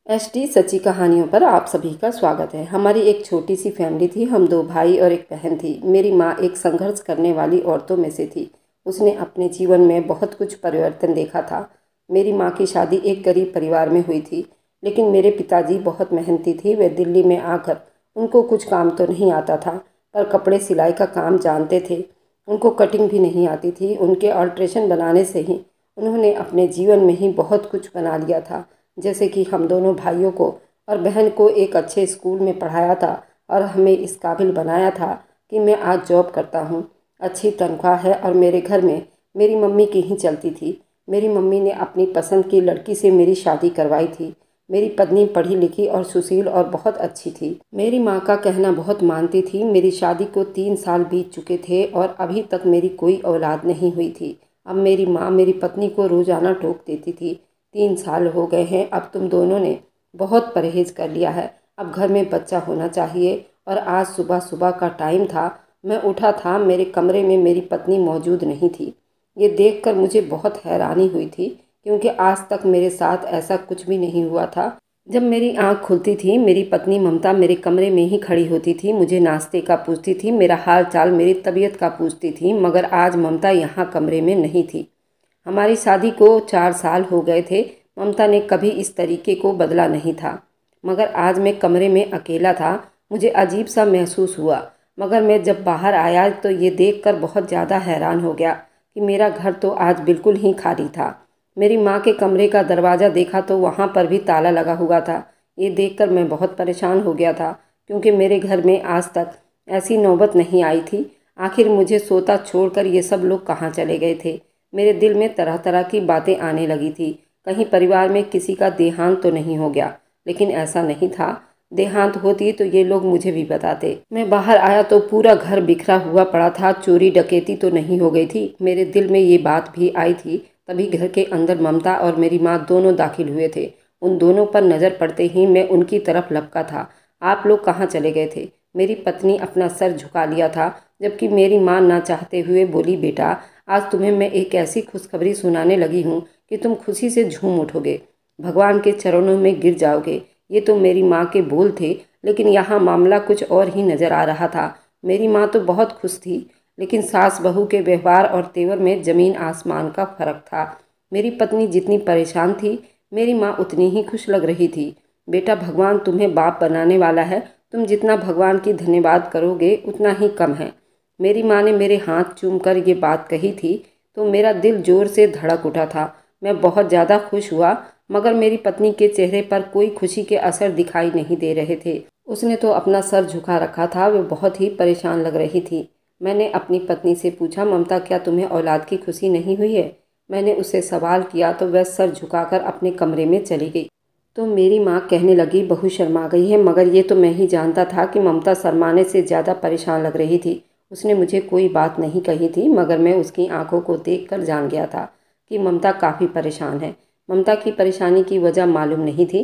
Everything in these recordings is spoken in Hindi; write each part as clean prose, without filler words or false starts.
एसटी सच्ची कहानियों पर आप सभी का स्वागत है। हमारी एक छोटी सी फैमिली थी। हम 2 भाई और एक बहन थी। मेरी माँ एक संघर्ष करने वाली औरतों में से थी। उसने अपने जीवन में बहुत कुछ परिवर्तन देखा था। मेरी माँ की शादी एक गरीब परिवार में हुई थी, लेकिन मेरे पिताजी बहुत मेहनती थे। वे दिल्ली में आकर, उनको कुछ काम तो नहीं आता था, पर कपड़े सिलाई का काम जानते थे। उनको कटिंग भी नहीं आती थी। उनके अल्ट्रेशन बनाने से ही उन्होंने अपने जीवन में ही बहुत कुछ बना लिया था। जैसे कि हम दोनों भाइयों को और बहन को एक अच्छे स्कूल में पढ़ाया था और हमें इस काबिल बनाया था कि मैं आज जॉब करता हूँ। अच्छी तनख्वाह है और मेरे घर में मेरी मम्मी की ही चलती थी। मेरी मम्मी ने अपनी पसंद की लड़की से मेरी शादी करवाई थी। मेरी पत्नी पढ़ी लिखी और सुशील और बहुत अच्छी थी। मेरी माँ का कहना बहुत मानती थी। मेरी शादी को 3 साल बीत चुके थे और अभी तक मेरी कोई औलाद नहीं हुई थी। अब मेरी माँ मेरी पत्नी को रोज़ाना टोक देती थी, 3 साल हो गए हैं, अब तुम दोनों ने बहुत परहेज कर लिया है, अब घर में बच्चा होना चाहिए। और आज सुबह सुबह का टाइम था, मैं उठा था, मेरे कमरे में मेरी पत्नी मौजूद नहीं थी। ये देखकर मुझे बहुत हैरानी हुई थी, क्योंकि आज तक मेरे साथ ऐसा कुछ भी नहीं हुआ था। जब मेरी आंख खुलती थी, मेरी पत्नी ममता मेरे कमरे में ही खड़ी होती थी, मुझे नाश्ते का पूछती थी, मेरा हाल चाल, मेरी तबीयत का पूछती थी। मगर आज ममता यहाँ कमरे में नहीं थी। हमारी शादी को 4 साल हो गए थे। ममता ने कभी इस तरीके को बदला नहीं था। मगर आज मैं कमरे में अकेला था। मुझे अजीब सा महसूस हुआ। मगर मैं जब बाहर आया तो ये देखकर बहुत ज़्यादा हैरान हो गया कि मेरा घर तो आज बिल्कुल ही खाली था। मेरी माँ के कमरे का दरवाज़ा देखा तो वहाँ पर भी ताला लगा हुआ था। ये देखकर मैं बहुत परेशान हो गया था, क्योंकि मेरे घर में आज तक ऐसी नौबत नहीं आई थी। आखिर मुझे सोता छोड़कर ये सब लोग कहाँ चले गए थे। मेरे दिल में तरह तरह की बातें आने लगी थी। कहीं परिवार में किसी का देहांत तो नहीं हो गया, लेकिन ऐसा नहीं था। देहांत होती तो ये लोग मुझे भी बताते। मैं बाहर आया तो पूरा घर बिखरा हुआ पड़ा था। चोरी डकैती तो नहीं हो गई थी। मेरे दिल में ये बात भी आई थी। तभी घर के अंदर ममता और मेरी माँ दोनों दाखिल हुए थे। उन दोनों पर नज़र पड़ते ही मैं उनकी तरफ लपका था। आप लोग कहाँ चले गए थे? मेरी पत्नी अपना सर झुका लिया था, जबकि मेरी माँ ना चाहते हुए बोली, बेटा, आज तुम्हें मैं एक ऐसी खुशखबरी सुनाने लगी हूँ कि तुम खुशी से झूम उठोगे, भगवान के चरणों में गिर जाओगे। ये तो मेरी माँ के बोल थे, लेकिन यहाँ मामला कुछ और ही नज़र आ रहा था। मेरी माँ तो बहुत खुश थी, लेकिन सास बहू के व्यवहार और तेवर में ज़मीन आसमान का फर्क था। मेरी पत्नी जितनी परेशान थी, मेरी माँ उतनी ही खुश लग रही थी। बेटा, भगवान तुम्हें बाप बनाने वाला है। तुम जितना भगवान की धन्यवाद करोगे उतना ही कम है। मेरी माँ ने मेरे हाथ चूमकर ये बात कही थी तो मेरा दिल जोर से धड़क उठा था। मैं बहुत ज़्यादा खुश हुआ, मगर मेरी पत्नी के चेहरे पर कोई खुशी के असर दिखाई नहीं दे रहे थे। उसने तो अपना सर झुका रखा था। वह बहुत ही परेशान लग रही थी। मैंने अपनी पत्नी से पूछा, ममता, क्या तुम्हें औलाद की खुशी नहीं हुई है? मैंने उससे सवाल किया तो वह सर झुकाकर अपने कमरे में चली गई। तो मेरी माँ कहने लगी, बहू शर्मा गई है। मगर ये तो मैं ही जानता था कि ममता शर्माने से ज़्यादा परेशान लग रही थी। उसने मुझे कोई बात नहीं कही थी, मगर मैं उसकी आंखों को देखकर जान गया था कि ममता काफ़ी परेशान है। ममता की परेशानी की वजह मालूम नहीं थी।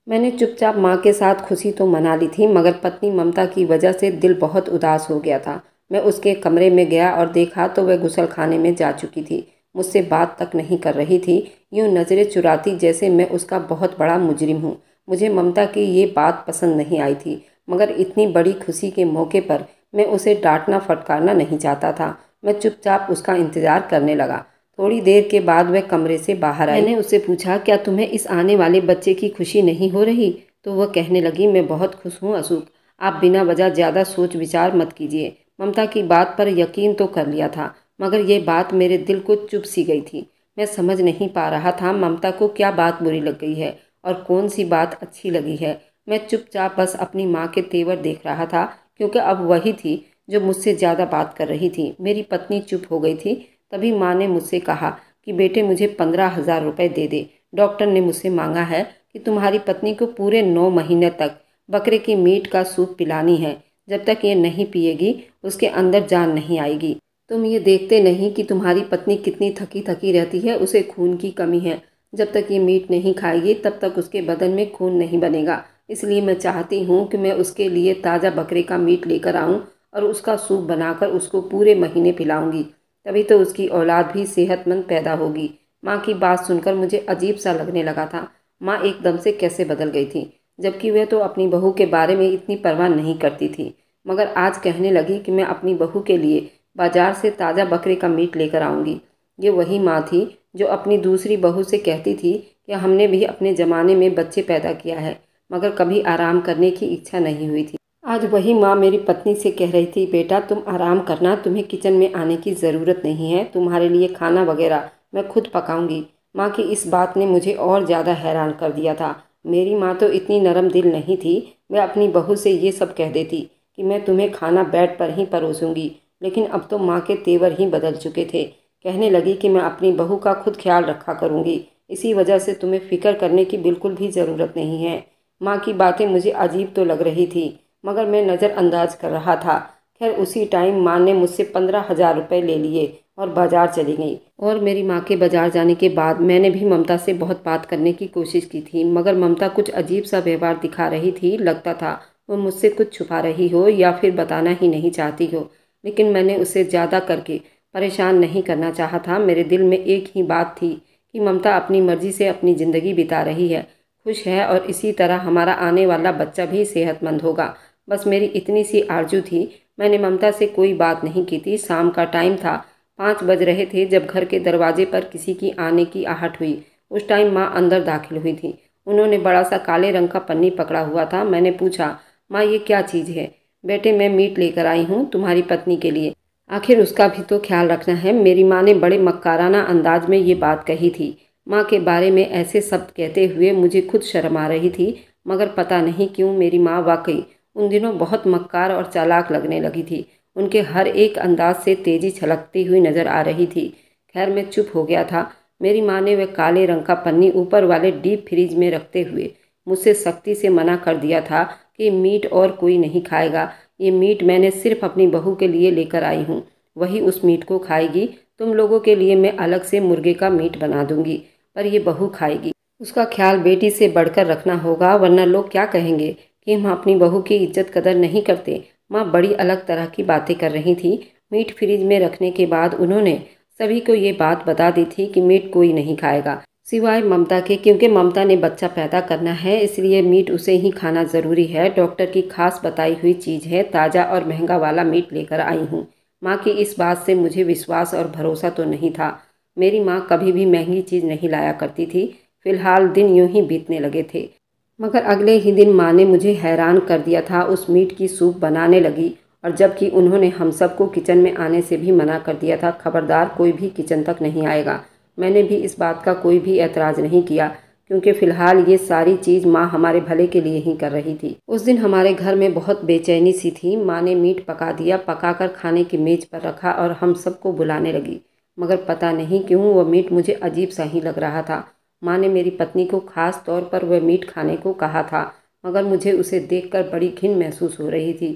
मैंने चुपचाप माँ के साथ खुशी तो मना ली थी, मगर पत्नी ममता की वजह से दिल बहुत उदास हो गया था। मैं उसके कमरे में गया और देखा तो वह गुसलखाने में जा चुकी थी। मुझसे बात तक नहीं कर रही थी, यूँ नज़रें चुराती जैसे मैं उसका बहुत बड़ा मुजरिम हूँ। मुझे ममता की ये बात पसंद नहीं आई थी, मगर इतनी बड़ी खुशी के मौके पर मैं उसे डांटना फटकारना नहीं चाहता था। मैं चुपचाप उसका इंतज़ार करने लगा। थोड़ी देर के बाद वह कमरे से बाहर आई। मैंने उससे पूछा, क्या तुम्हें इस आने वाले बच्चे की खुशी नहीं हो रही? तो वह कहने लगी, मैं बहुत खुश हूँ अशोक, आप बिना वजह ज़्यादा सोच विचार मत कीजिए। ममता की बात पर यकीन तो कर लिया था, मगर ये बात मेरे दिल को चुभ सी गई थी। मैं समझ नहीं पा रहा था ममता को क्या बात बुरी लग गई है और कौन सी बात अच्छी लगी है। मैं चुपचाप बस अपनी माँ के तेवर देख रहा था, क्योंकि अब वही थी जो मुझसे ज़्यादा बात कर रही थी। मेरी पत्नी चुप हो गई थी। तभी माँ ने मुझसे कहा कि बेटे, मुझे 15,000 रुपये दे दे। डॉक्टर ने मुझसे मांगा है कि तुम्हारी पत्नी को पूरे 9 महीने तक बकरे की मीट का सूप पिलानी है। जब तक ये नहीं पिएगी उसके अंदर जान नहीं आएगी। तुम ये देखते नहीं कि तुम्हारी पत्नी कितनी थकी थकी रहती है, उसे खून की कमी है। जब तक ये मीट नहीं खाएगी तब तक उसके बदन में खून नहीं बनेगा। इसलिए मैं चाहती हूँ कि मैं उसके लिए ताज़ा बकरे का मीट लेकर आऊँ और उसका सूप बनाकर उसको पूरे महीने पिलाऊंगी। तभी तो उसकी औलाद भी सेहतमंद पैदा होगी। माँ की बात सुनकर मुझे अजीब सा लगने लगा था। माँ एकदम से कैसे बदल गई थी, जबकि वह तो अपनी बहू के बारे में इतनी परवाह नहीं करती थी। मगर आज कहने लगी कि मैं अपनी बहू के लिए बाजार से ताज़ा बकरे का मीट लेकर आऊँगी। ये वही माँ थी जो अपनी दूसरी बहू से कहती थी कि हमने भी अपने ज़माने में बच्चे पैदा किया है, मगर कभी आराम करने की इच्छा नहीं हुई थी। आज वही माँ मेरी पत्नी से कह रही थी, बेटा तुम आराम करना, तुम्हें किचन में आने की ज़रूरत नहीं है, तुम्हारे लिए खाना वगैरह मैं खुद पकाऊंगी। माँ की इस बात ने मुझे और ज़्यादा हैरान कर दिया था। मेरी माँ तो इतनी नरम दिल नहीं थी, वह अपनी बहू से ये सब कह देती कि मैं तुम्हें खाना बेड पर ही परोसूंगी। लेकिन अब तो माँ के तेवर ही बदल चुके थे। कहने लगी कि मैं अपनी बहू का खुद ख्याल रखा करूँगी, इसी वजह से तुम्हें फ़िक्र करने की बिल्कुल भी ज़रूरत नहीं है। माँ की बातें मुझे अजीब तो लग रही थी, मगर मैं नज़रअंदाज कर रहा था। खैर उसी टाइम माँ ने मुझसे 15,000 रुपये ले लिए और बाजार चली गई। और मेरी माँ के बाजार जाने के बाद मैंने भी ममता से बहुत बात करने की कोशिश की थी, मगर ममता कुछ अजीब सा व्यवहार दिखा रही थी। लगता था वो मुझसे कुछ छुपा रही हो या फिर बताना ही नहीं चाहती हो। लेकिन मैंने उसे ज़्यादा करके परेशान नहीं करना चाहा था। मेरे दिल में एक ही बात थी कि ममता अपनी मर्जी से अपनी ज़िंदगी बिता रही है, खुश है, और इसी तरह हमारा आने वाला बच्चा भी सेहतमंद होगा। बस मेरी इतनी सी आरजू थी। मैंने ममता से कोई बात नहीं की थी। शाम का टाइम था, 5 बज रहे थे जब घर के दरवाजे पर किसी की आने की आहट हुई। उस टाइम माँ अंदर दाखिल हुई थी। उन्होंने बड़ा सा काले रंग का पन्नी पकड़ा हुआ था। मैंने पूछा, माँ ये क्या चीज़ है? बेटे मैं मीट लेकर आई हूँ तुम्हारी पत्नी के लिए, आखिर उसका भी तो ख्याल रखना है। मेरी माँ ने बड़े मक्काराना अंदाज में ये बात कही थी। माँ के बारे में ऐसे शब्द कहते हुए मुझे खुद शर्म आ रही थी, मगर पता नहीं क्यों मेरी माँ वाकई उन दिनों बहुत मक्कार और चालाक लगने लगी थी। उनके हर एक अंदाज से तेजी छलकती हुई नजर आ रही थी। खैर मैं चुप हो गया था। मेरी माँ ने वह काले रंग का पन्नी ऊपर वाले डीप फ्रीज में रखते हुए मुझसे सख्ती से मना कर दिया था कि मीट और कोई नहीं खाएगा। ये मीट मैंने सिर्फ अपनी बहू के लिए लेकर आई हूँ, वही उस मीट को खाएगी। तुम लोगों के लिए मैं अलग से मुर्गे का मीट बना दूंगी, पर ये बहू खाएगी। उसका ख्याल बेटी से बढ़कर रखना होगा, वरना लोग क्या कहेंगे कि हम अपनी बहू की इज्जत कदर नहीं करते। माँ बड़ी अलग तरह की बातें कर रही थी। मीट फ्रिज में रखने के बाद उन्होंने सभी को ये बात बता दी थी कि मीट कोई नहीं खाएगा सिवाय ममता के, क्योंकि ममता ने बच्चा पैदा करना है, इसलिए मीट उसे ही खाना ज़रूरी है। डॉक्टर की खास बताई हुई चीज़ है, ताज़ा और महंगा वाला मीट लेकर आई हूँ। माँ की इस बात से मुझे विश्वास और भरोसा तो नहीं था। मेरी माँ कभी भी महंगी चीज़ नहीं लाया करती थी। फिलहाल दिन यूं ही बीतने लगे थे, मगर अगले ही दिन माँ ने मुझे हैरान कर दिया था। उस मीट की सूप बनाने लगी, और जबकि उन्होंने हम सबको किचन में आने से भी मना कर दिया था। खबरदार कोई भी किचन तक नहीं आएगा। मैंने भी इस बात का कोई भी ऐतराज़ नहीं किया, क्योंकि फ़िलहाल ये सारी चीज़ माँ हमारे भले के लिए ही कर रही थी। उस दिन हमारे घर में बहुत बेचैनी सी थी। माँ ने मीट पका दिया, पकाकर खाने की मेज़ पर रखा और हम सबको बुलाने लगी। मगर पता नहीं क्यों वह मीट मुझे अजीब सा ही लग रहा था। माँ ने मेरी पत्नी को खास तौर पर वह मीट खाने को कहा था, मगर मुझे उसे देखकर बड़ी घिन महसूस हो रही थी,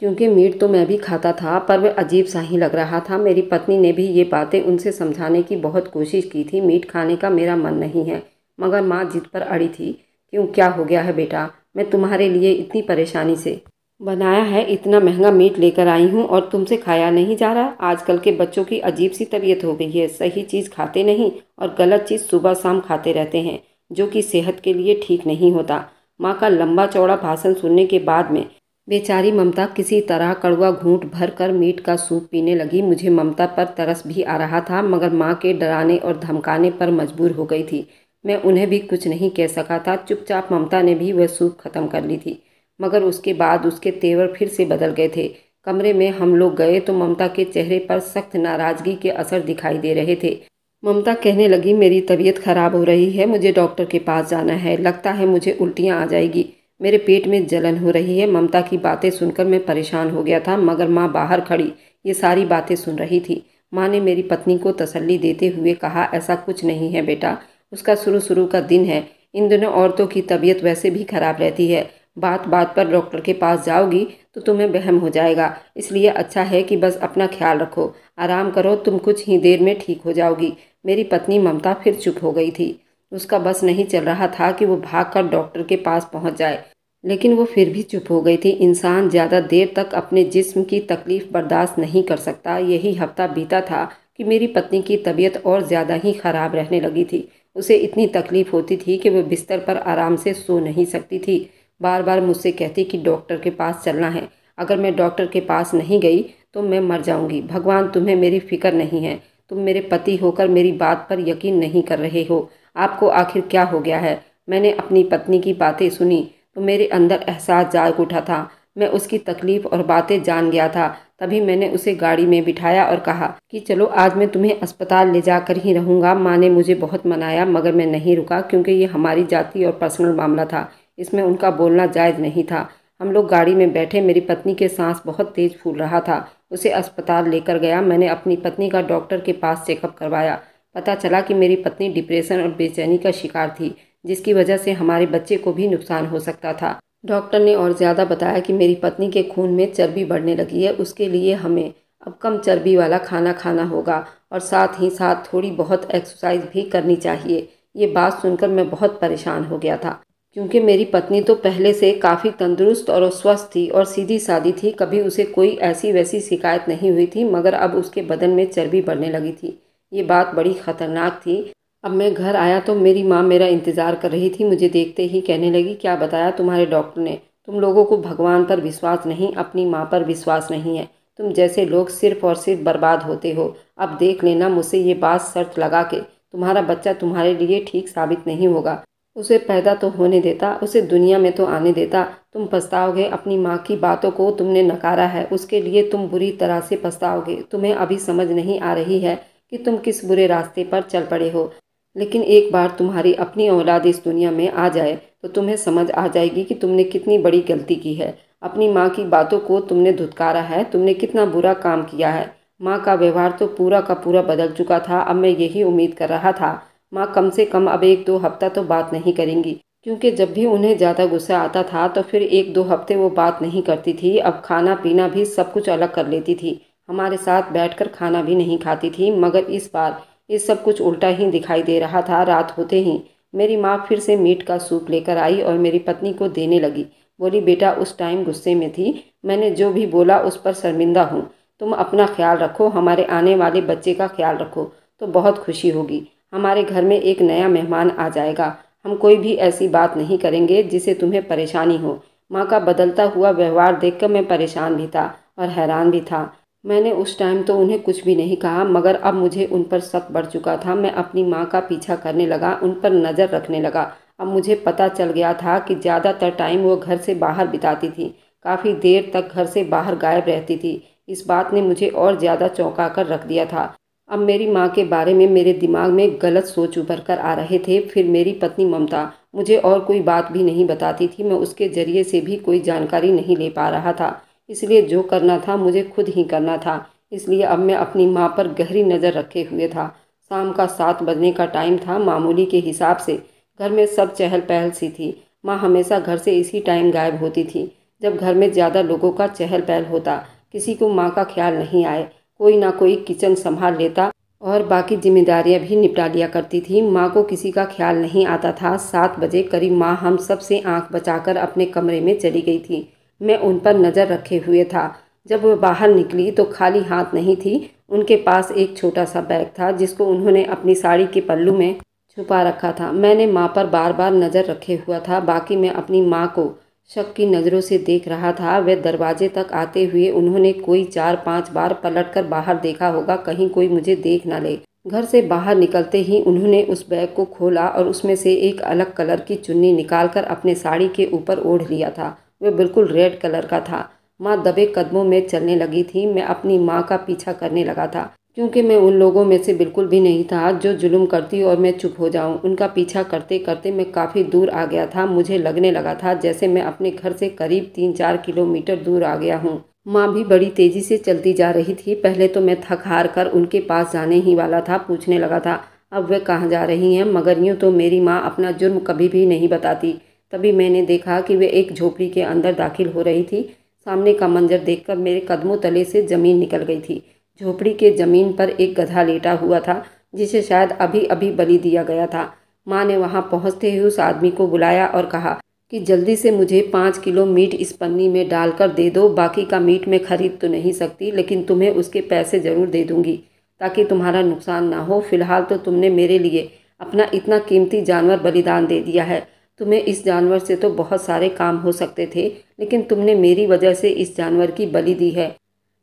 क्योंकि मीट तो मैं भी खाता था, पर वह अजीब सा ही लग रहा था। मेरी पत्नी ने भी ये बातें उनसे समझाने की बहुत कोशिश की थी। मीट खाने का मेरा मन नहीं है, मगर माँ जिद पर अड़ी थी। क्यों, क्या हो गया है बेटा? मैं तुम्हारे लिए इतनी परेशानी से बनाया है, इतना महंगा मीट लेकर आई हूँ और तुमसे खाया नहीं जा रहा। आजकल के बच्चों की अजीब सी तबीयत हो गई है, सही चीज़ खाते नहीं और गलत चीज़ सुबह शाम खाते रहते हैं, जो कि सेहत के लिए ठीक नहीं होता। माँ का लंबा चौड़ा भाषण सुनने के बाद में बेचारी ममता किसी तरह कड़वा घूंट भर कर मीट का सूप पीने लगी। मुझे ममता पर तरस भी आ रहा था, मगर माँ के डराने और धमकाने पर मजबूर हो गई थी। मैं उन्हें भी कुछ नहीं कह सका था। चुपचाप ममता ने भी वह सूप खत्म कर ली थी, मगर उसके बाद उसके तेवर फिर से बदल गए थे। कमरे में हम लोग गए तो ममता के चेहरे पर सख्त नाराज़गी के असर दिखाई दे रहे थे। ममता कहने लगी, मेरी तबीयत खराब हो रही है, मुझे डॉक्टर के पास जाना है, लगता है मुझे उल्टियाँ आ जाएगी, मेरे पेट में जलन हो रही है। ममता की बातें सुनकर मैं परेशान हो गया था, मगर माँ बाहर खड़ी ये सारी बातें सुन रही थी। माँ ने मेरी पत्नी को तसल्ली देते हुए कहा, ऐसा कुछ नहीं है बेटा, उसका शुरू शुरू का दिन है। इन दिनों औरतों की तबीयत वैसे भी खराब रहती है, बात बात पर डॉक्टर के पास जाओगी तो तुम्हें वहम हो जाएगा, इसलिए अच्छा है कि बस अपना ख्याल रखो, आराम करो, तुम कुछ ही देर में ठीक हो जाओगी। मेरी पत्नी ममता फिर चुप हो गई थी। उसका बस नहीं चल रहा था कि वो भागकर डॉक्टर के पास पहुंच जाए, लेकिन वो फिर भी चुप हो गई थी। इंसान ज़्यादा देर तक अपने जिस्म की तकलीफ़ बर्दाश्त नहीं कर सकता। यही हफ्ता बीता था कि मेरी पत्नी की तबीयत और ज़्यादा ही ख़राब रहने लगी थी। उसे इतनी तकलीफ़ होती थी कि वह बिस्तर पर आराम से सो नहीं सकती थी। बार बार मुझसे कहती कि डॉक्टर के पास चलना है। अगर मैं डॉक्टर के पास नहीं गई तो मैं मर जाऊंगी। भगवान, तुम्हें मेरी फिक्र नहीं है। तुम मेरे पति होकर मेरी बात पर यकीन नहीं कर रहे हो। आपको आखिर क्या हो गया है? मैंने अपनी पत्नी की बातें सुनी तो मेरे अंदर एहसास जाग उठा था। मैं उसकी तकलीफ़ और बातें जान गया था। तभी मैंने उसे गाड़ी में बिठाया और कहा कि चलो, आज मैं तुम्हें अस्पताल ले जाकर ही रहूँगा। माँ ने मुझे बहुत मनाया मगर मैं नहीं रुका, क्योंकि ये हमारी जाति और पर्सनल मामला था। इसमें उनका बोलना जायज़ नहीं था। हम लोग गाड़ी में बैठे। मेरी पत्नी के सांस बहुत तेज़ फूल रहा था। उसे अस्पताल लेकर गया। मैंने अपनी पत्नी का डॉक्टर के पास चेकअप करवाया। पता चला कि मेरी पत्नी डिप्रेशन और बेचैनी का शिकार थी, जिसकी वजह से हमारे बच्चे को भी नुकसान हो सकता था। डॉक्टर ने और ज़्यादा बताया कि मेरी पत्नी के खून में चर्बी बढ़ने लगी है। उसके लिए हमें अब कम चर्बी वाला खाना खाना होगा और साथ ही साथ थोड़ी बहुत एक्सरसाइज भी करनी चाहिए। ये बात सुनकर मैं बहुत परेशान हो गया था, क्योंकि मेरी पत्नी तो पहले से काफ़ी तंदुरुस्त और स्वस्थ थी और सीधी सादी थी। कभी उसे कोई ऐसी वैसी शिकायत नहीं हुई थी, मगर अब उसके बदन में चर्बी बढ़ने लगी थी। ये बात बड़ी ख़तरनाक थी। अब मैं घर आया तो मेरी माँ मेरा इंतज़ार कर रही थी। मुझे देखते ही कहने लगी, क्या बताया तुम्हारे डॉक्टर ने? तुम लोगों को भगवान पर विश्वास नहीं, अपनी माँ पर विश्वास नहीं है। तुम जैसे लोग सिर्फ और सिर्फ बर्बाद होते हो। अब देख लेना, मुझसे ये बात शर्त लगा के तुम्हारा बच्चा तुम्हारे लिए ठीक साबित नहीं होगा। उसे पैदा तो होने देता, उसे दुनिया में तो आने देता। तुम पछताओगे। अपनी माँ की बातों को तुमने नकारा है, उसके लिए तुम बुरी तरह से पछताओगे। तुम्हें अभी समझ नहीं आ रही है कि तुम किस बुरे रास्ते पर चल पड़े हो, लेकिन एक बार तुम्हारी अपनी औलाद इस दुनिया में आ जाए तो तुम्हें समझ आ जाएगी कि तुमने कितनी बड़ी गलती की है। अपनी माँ की बातों को तुमने धुतकारा है, तुमने कितना बुरा काम किया है। माँ का व्यवहार तो पूरा का पूरा बदल चुका था। अब मैं यही उम्मीद कर रहा था माँ कम से कम अब 1-2 हफ्ता तो बात नहीं करेंगी, क्योंकि जब भी उन्हें ज़्यादा गुस्सा आता था तो फिर 1-2 हफ्ते वो बात नहीं करती थी। अब खाना पीना भी सब कुछ अलग कर लेती थी, हमारे साथ बैठकर खाना भी नहीं खाती थी। मगर इस बार ये सब कुछ उल्टा ही दिखाई दे रहा था। रात होते ही मेरी माँ फिर से मीट का सूप लेकर आई और मेरी पत्नी को देने लगी। बोली, बेटा उस टाइम गुस्से में थी, मैंने जो भी बोला उस पर शर्मिंदा हूँ। तुम अपना ख्याल रखो, हमारे आने वाले बच्चे का ख्याल रखो तो बहुत खुशी होगी। हमारे घर में एक नया मेहमान आ जाएगा। हम कोई भी ऐसी बात नहीं करेंगे जिससे तुम्हें परेशानी हो। माँ का बदलता हुआ व्यवहार देखकर मैं परेशान भी था और हैरान भी था। मैंने उस टाइम तो उन्हें कुछ भी नहीं कहा, मगर अब मुझे उन पर शक बढ़ चुका था। मैं अपनी माँ का पीछा करने लगा, उन पर नज़र रखने लगा। अब मुझे पता चल गया था कि ज़्यादातर टाइम वो घर से बाहर बिताती थी, काफ़ी देर तक घर से बाहर गायब रहती थी। इस बात ने मुझे और ज़्यादा चौंका कर रख दिया था। अब मेरी माँ के बारे में मेरे दिमाग में गलत सोच उभर कर आ रहे थे। फिर मेरी पत्नी ममता मुझे और कोई बात भी नहीं बताती थी। मैं उसके ज़रिए से भी कोई जानकारी नहीं ले पा रहा था, इसलिए जो करना था मुझे खुद ही करना था। इसलिए अब मैं अपनी माँ पर गहरी नज़र रखे हुए था। शाम का 7 बजने का टाइम था। मामूली के हिसाब से घर में सब चहल पहल सी थी। माँ हमेशा घर से इसी टाइम गायब होती थी जब घर में ज़्यादा लोगों का चहल पहल होता। किसी को माँ का ख्याल नहीं आए, कोई ना कोई किचन संभाल लेता और बाकी जिम्मेदारियां भी निपटा लिया करती थी। माँ को किसी का ख्याल नहीं आता था। 7 बजे करीब माँ हम सब से आंख बचाकर अपने कमरे में चली गई थी। मैं उन पर नज़र रखे हुए था। जब वह बाहर निकली तो खाली हाथ नहीं थी। उनके पास एक छोटा सा बैग था जिसको उन्होंने अपनी साड़ी के पल्लू में छुपा रखा था। मैंने माँ पर बार बार नज़र रखे हुआ था, बाकी मैं अपनी माँ को शक की नज़रों से देख रहा था। वे दरवाजे तक आते हुए उन्होंने कोई 4-5 बार पलटकर बाहर देखा होगा, कहीं कोई मुझे देख ना ले। घर से बाहर निकलते ही उन्होंने उस बैग को खोला और उसमें से एक अलग कलर की चुन्नी निकालकर अपने साड़ी के ऊपर ओढ़ लिया था। वह बिल्कुल रेड कलर का था। माँ दबे कदमों में चलने लगी थी। मैं अपनी माँ का पीछा करने लगा था, क्योंकि मैं उन लोगों में से बिल्कुल भी नहीं था जो जुल्म करती और मैं चुप हो जाऊं। उनका पीछा करते करते मैं काफ़ी दूर आ गया था। मुझे लगने लगा था जैसे मैं अपने घर से करीब 3-4 किलोमीटर दूर आ गया हूं। माँ भी बड़ी तेज़ी से चलती जा रही थी। पहले तो मैं थक हार कर उनके पास जाने ही वाला था, पूछने लगा था अब वे कहाँ जा रही हैं, मगर यूँ तो मेरी माँ अपना जुर्म कभी भी नहीं बताती। तभी मैंने देखा कि वे एक झोपड़ी के अंदर दाखिल हो रही थी। सामने का मंजर देखकर मेरे कदमों तले से ज़मीन निकल गई थी। झोपड़ी के ज़मीन पर एक गधा लेटा हुआ था, जिसे शायद अभी अभी बलि दिया गया था। माँ ने वहां पहुंचते ही उस आदमी को बुलाया और कहा कि जल्दी से मुझे 5 किलो मीट इस पन्नी में डालकर दे दो। बाकी का मीट मैं खरीद तो नहीं सकती, लेकिन तुम्हें उसके पैसे ज़रूर दे दूंगी ताकि तुम्हारा नुकसान ना हो। फिलहाल तो तुमने मेरे लिए अपना इतना कीमती जानवर बलिदान दे दिया है। तुम्हें इस जानवर से तो बहुत सारे काम हो सकते थे, लेकिन तुमने मेरी वजह से इस जानवर की बलि दी है।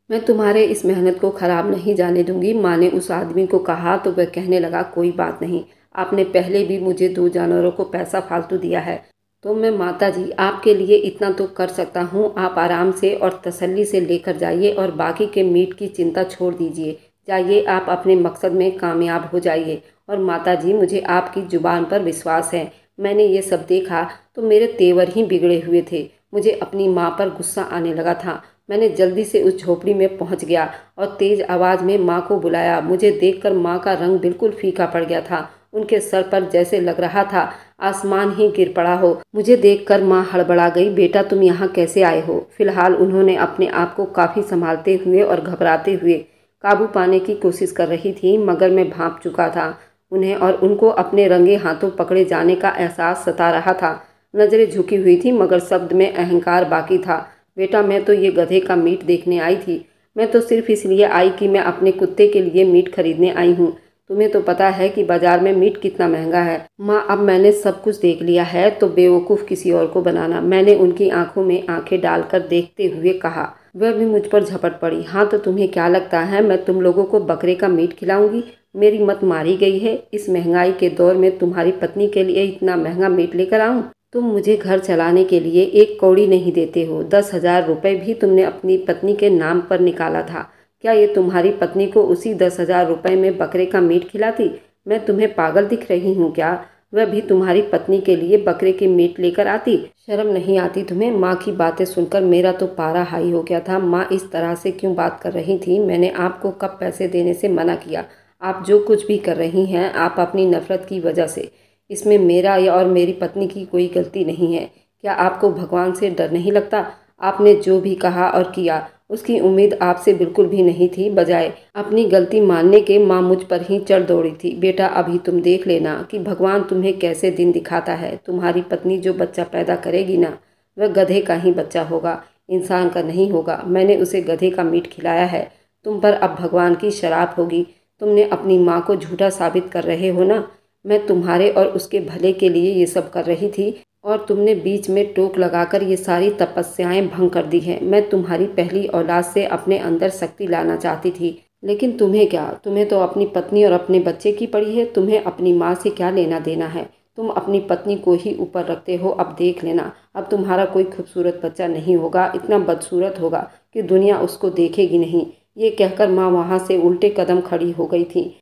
मैं तुम्हारे इस मेहनत को खराब नहीं जाने दूंगी। माँ ने उस आदमी को कहा तो वह कहने लगा, कोई बात नहीं, आपने पहले भी मुझे 2 जानवरों को पैसा फालतू दिया है, तो मैं माता जी आपके लिए इतना तो कर सकता हूँ। आप आराम से और तसल्ली से लेकर जाइए और बाकी के मीट की चिंता छोड़ दीजिए। जाइए, आप अपने मकसद में कामयाब हो जाइए। और माता जी, मुझे आपकी जुबान पर विश्वास है। मैंने ये सब देखा तो मेरे तेवर ही बिगड़े हुए थे। मुझे अपनी माँ पर गुस्सा आने लगा था। मैंने जल्दी से उस झोपड़ी में पहुंच गया और तेज आवाज़ में माँ को बुलाया। मुझे देखकर माँ का रंग बिल्कुल फीका पड़ गया था। उनके सर पर जैसे लग रहा था आसमान ही गिर पड़ा हो। मुझे देखकर माँ हड़बड़ा गई, बेटा तुम यहाँ कैसे आए हो? फिलहाल उन्होंने अपने आप को काफ़ी संभालते हुए और घबराते हुए काबू पाने की कोशिश कर रही थी, मगर मैं भांप चुका था उन्हें और उनको अपने रंगे हाथों पकड़े जाने का एहसास सता रहा था। नज़रें झुकी हुई थी मगर शब्द में अहंकार बाकी था। बेटा, मैं तो ये गधे का मीट देखने आई थी। मैं तो सिर्फ इसलिए आई कि मैं अपने कुत्ते के लिए मीट खरीदने आई हूँ। तुम्हें तो पता है कि बाजार में मीट कितना महंगा है। माँ, अब मैंने सब कुछ देख लिया है तो बेवकूफ़ किसी और को बनाना। मैंने उनकी आंखों में आंखें डालकर देखते हुए कहा। वह भी मुझ पर झपट पड़ी। हाँ, तो तुम्हें क्या लगता है मैं तुम लोगों को बकरे का मीट खिलाऊंगी? मेरी मत मारी गई है। इस महंगाई के दौर में तुम्हारी पत्नी के लिए इतना महंगा मीट लेकर आऊँ? तुम मुझे घर चलाने के लिए 1 कौड़ी नहीं देते हो। 10,000 रुपये भी तुमने अपनी पत्नी के नाम पर निकाला था। क्या ये तुम्हारी पत्नी को उसी 10,000 रुपये में बकरे का मीट खिलाती? मैं तुम्हें पागल दिख रही हूँ क्या? वह भी तुम्हारी पत्नी के लिए बकरे की मीट लेकर आती। शर्म नहीं आती तुम्हें? माँ की बातें सुनकर मेरा तो पारा हाई हो गया था। माँ इस तरह से क्यों बात कर रही थी? मैंने आपको कब पैसे देने से मना किया? आप जो कुछ भी कर रही हैं आप अपनी नफरत की वजह से। इसमें मेरा या और मेरी पत्नी की कोई गलती नहीं है। क्या आपको भगवान से डर नहीं लगता? आपने जो भी कहा और किया उसकी उम्मीद आपसे बिल्कुल भी नहीं थी। बजाय अपनी गलती मानने के माँ मुझ पर ही चढ़ दौड़ी थी। बेटा, अभी तुम देख लेना कि भगवान तुम्हें कैसे दिन दिखाता है। तुम्हारी पत्नी जो बच्चा पैदा करेगी ना, वह गधे का ही बच्चा होगा, इंसान का नहीं होगा। मैंने उसे गधे का मीट खिलाया है। तुम पर अब भगवान की शराब होगी। तुमने अपनी माँ को झूठा साबित कर रहे हो ना। मैं तुम्हारे और उसके भले के लिए ये सब कर रही थी और तुमने बीच में टोक लगाकर ये सारी तपस्याएं भंग कर दी हैं। मैं तुम्हारी पहली औलाद से अपने अंदर शक्ति लाना चाहती थी, लेकिन तुम्हें क्या? तुम्हें तो अपनी पत्नी और अपने बच्चे की पड़ी है। तुम्हें अपनी माँ से क्या लेना देना है? तुम अपनी पत्नी को ही ऊपर रखते हो। अब देख लेना, अब तुम्हारा कोई खूबसूरत बच्चा नहीं होगा। इतना बदसूरत होगा कि दुनिया उसको देखेगी नहीं। ये कहकर माँ वहाँ से उल्टे कदम खड़ी हो गई थी।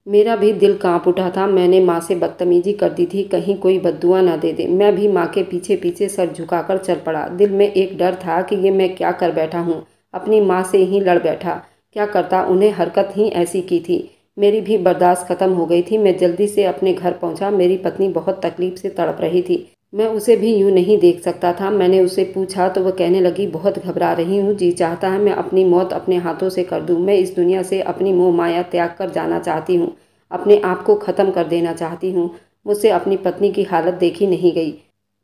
मेरा भी दिल कांप उठा था। मैंने माँ से बदतमीजी कर दी थी, कहीं कोई बद्दुआ ना दे दे। मैं भी माँ के पीछे पीछे सर झुकाकर चल पड़ा। दिल में एक डर था कि ये मैं क्या कर बैठा हूँ। अपनी माँ से ही लड़ बैठा। क्या करता, उन्हें हरकत ही ऐसी की थी। मेरी भी बर्दाश्त खत्म हो गई थी। मैं जल्दी से अपने घर पहुँचा। मेरी पत्नी बहुत तकलीफ से तड़प रही थी। मैं उसे भी यूँ नहीं देख सकता था। मैंने उसे पूछा तो वह कहने लगी, बहुत घबरा रही हूँ। जी चाहता है मैं अपनी मौत अपने हाथों से कर दूँ। मैं इस दुनिया से अपनी मोह माया त्याग कर जाना चाहती हूँ। अपने आप को ख़त्म कर देना चाहती हूँ। मुझसे अपनी पत्नी की हालत देखी नहीं गई।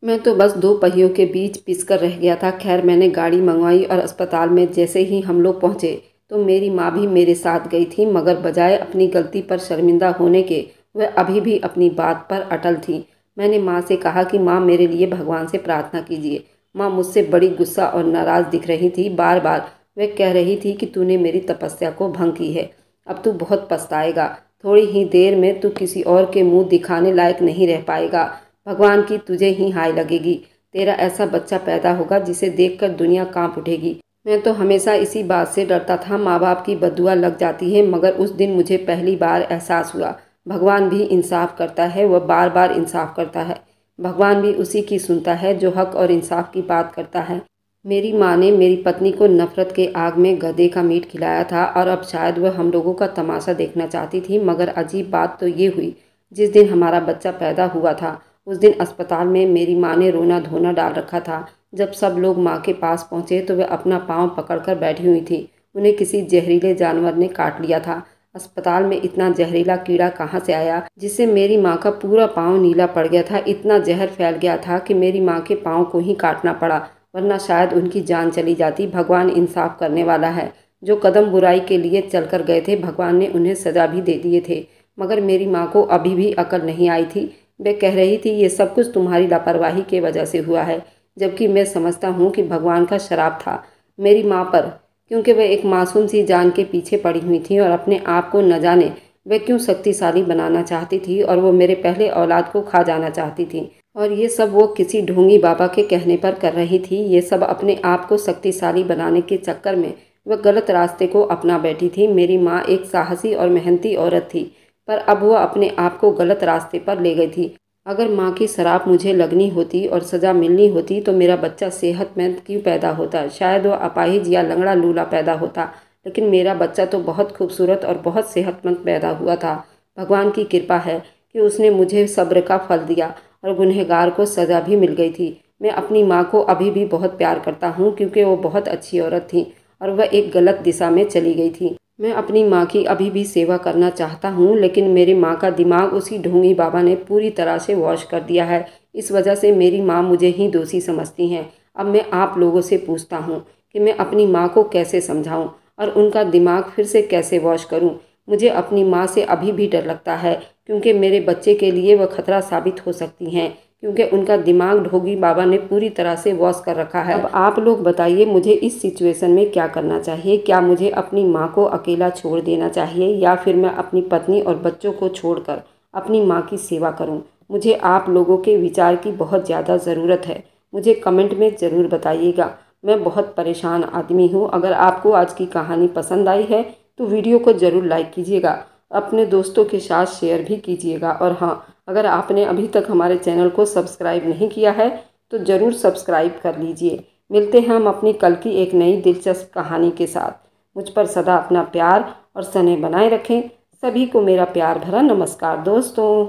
मैं तो बस 2 पहियों के बीच पिसकर रह गया था। खैर, मैंने गाड़ी मंगवाई और अस्पताल में जैसे ही हम लोग पहुँचे तो मेरी माँ भी मेरे साथ गई थी, मगर बजाय अपनी गलती पर शर्मिंदा होने के वह अभी भी अपनी बात पर अटल थी। मैंने माँ से कहा कि माँ, मेरे लिए भगवान से प्रार्थना कीजिए। माँ मुझसे बड़ी गुस्सा और नाराज़ दिख रही थी। बार बार वह कह रही थी कि तूने मेरी तपस्या को भंग की है। अब तू बहुत पछताएगा। थोड़ी ही देर में तू किसी और के मुंह दिखाने लायक नहीं रह पाएगा। भगवान की तुझे ही हाय लगेगी। तेरा ऐसा बच्चा पैदा होगा जिसे देखकर दुनिया कांप उठेगी। मैं तो हमेशा इसी बात से डरता था, माँ बाप की बद्दुआ लग जाती है, मगर उस दिन मुझे पहली बार एहसास हुआ भगवान भी इंसाफ करता है। वह बार बार इंसाफ करता है। भगवान भी उसी की सुनता है जो हक और इंसाफ की बात करता है। मेरी माँ ने मेरी पत्नी को नफरत के आग में गधे का मीट खिलाया था और अब शायद वह हम लोगों का तमाशा देखना चाहती थी। मगर अजीब बात तो ये हुई, जिस दिन हमारा बच्चा पैदा हुआ था उस दिन अस्पताल में मेरी माँ ने रोना धोना डाल रखा था। जब सब लोग माँ के पास पहुँचे तो वह अपना पाँव पकड़कर बैठी हुई थी। उन्हें किसी जहरीले जानवर ने काट लिया था। अस्पताल में इतना जहरीला कीड़ा कहाँ से आया जिससे मेरी माँ का पूरा पाँव नीला पड़ गया था। इतना जहर फैल गया था कि मेरी माँ के पाँव को ही काटना पड़ा, वरना शायद उनकी जान चली जाती। भगवान इंसाफ करने वाला है। जो कदम बुराई के लिए चलकर गए थे भगवान ने उन्हें सजा भी दे दिए थे। मगर मेरी माँ को अभी भी अकल नहीं आई थी। वह कह रही थी ये सब कुछ तुम्हारी लापरवाही के वजह से हुआ है, जबकि मैं समझता हूँ कि भगवान का श्राप था मेरी माँ पर, क्योंकि वह एक मासूम सी जान के पीछे पड़ी हुई थी और अपने आप को न जाने वह क्यों शक्तिशाली बनाना चाहती थी और वो मेरे पहले औलाद को खा जाना चाहती थी। और ये सब वो किसी ढोंगी बाबा के कहने पर कर रही थी। ये सब अपने आप को शक्तिशाली बनाने के चक्कर में वह गलत रास्ते को अपना बैठी थी। मेरी माँ एक साहसी और मेहनती औरत थी, पर अब वह अपने आप को गलत रास्ते पर ले गई थी। अगर माँ की शराब मुझे लगनी होती और सज़ा मिलनी होती तो मेरा बच्चा सेहतमंद क्यों पैदा होता? शायद वह अपाहिज या लंगड़ा लूला पैदा होता, लेकिन मेरा बच्चा तो बहुत खूबसूरत और बहुत सेहतमंद पैदा हुआ था। भगवान की कृपा है कि उसने मुझे सब्र का फल दिया और गुनहगार को सज़ा भी मिल गई थी। मैं अपनी माँ को अभी भी बहुत प्यार करता हूँ, क्योंकि वो बहुत अच्छी औरत थी और वह एक गलत दिशा में चली गई थी। मैं अपनी माँ की अभी भी सेवा करना चाहता हूँ, लेकिन मेरी माँ का दिमाग उसी ढोंगी बाबा ने पूरी तरह से वॉश कर दिया है। इस वजह से मेरी माँ मुझे ही दोषी समझती हैं। अब मैं आप लोगों से पूछता हूँ कि मैं अपनी माँ को कैसे समझाऊँ और उनका दिमाग फिर से कैसे वॉश करूँ। मुझे अपनी माँ से अभी भी डर लगता है, क्योंकि मेरे बच्चे के लिए वह खतरा साबित हो सकती हैं, क्योंकि उनका दिमाग ढोंगी बाबा ने पूरी तरह से वॉश कर रखा है। अब आप लोग बताइए मुझे इस सिचुएशन में क्या करना चाहिए? क्या मुझे अपनी माँ को अकेला छोड़ देना चाहिए या फिर मैं अपनी पत्नी और बच्चों को छोड़कर अपनी माँ की सेवा करूँ? मुझे आप लोगों के विचार की बहुत ज़्यादा ज़रूरत है। मुझे कमेंट में ज़रूर बताइएगा। मैं बहुत परेशान आदमी हूँ। अगर आपको आज की कहानी पसंद आई है तो वीडियो को ज़रूर लाइक कीजिएगा, अपने दोस्तों के साथ शेयर भी कीजिएगा। और हाँ, अगर आपने अभी तक हमारे चैनल को सब्सक्राइब नहीं किया है तो ज़रूर सब्सक्राइब कर लीजिए। मिलते हैं हम अपनी कल की एक नई दिलचस्प कहानी के साथ। मुझ पर सदा अपना प्यार और स्नेह बनाए रखें। सभी को मेरा प्यार भरा नमस्कार दोस्तों।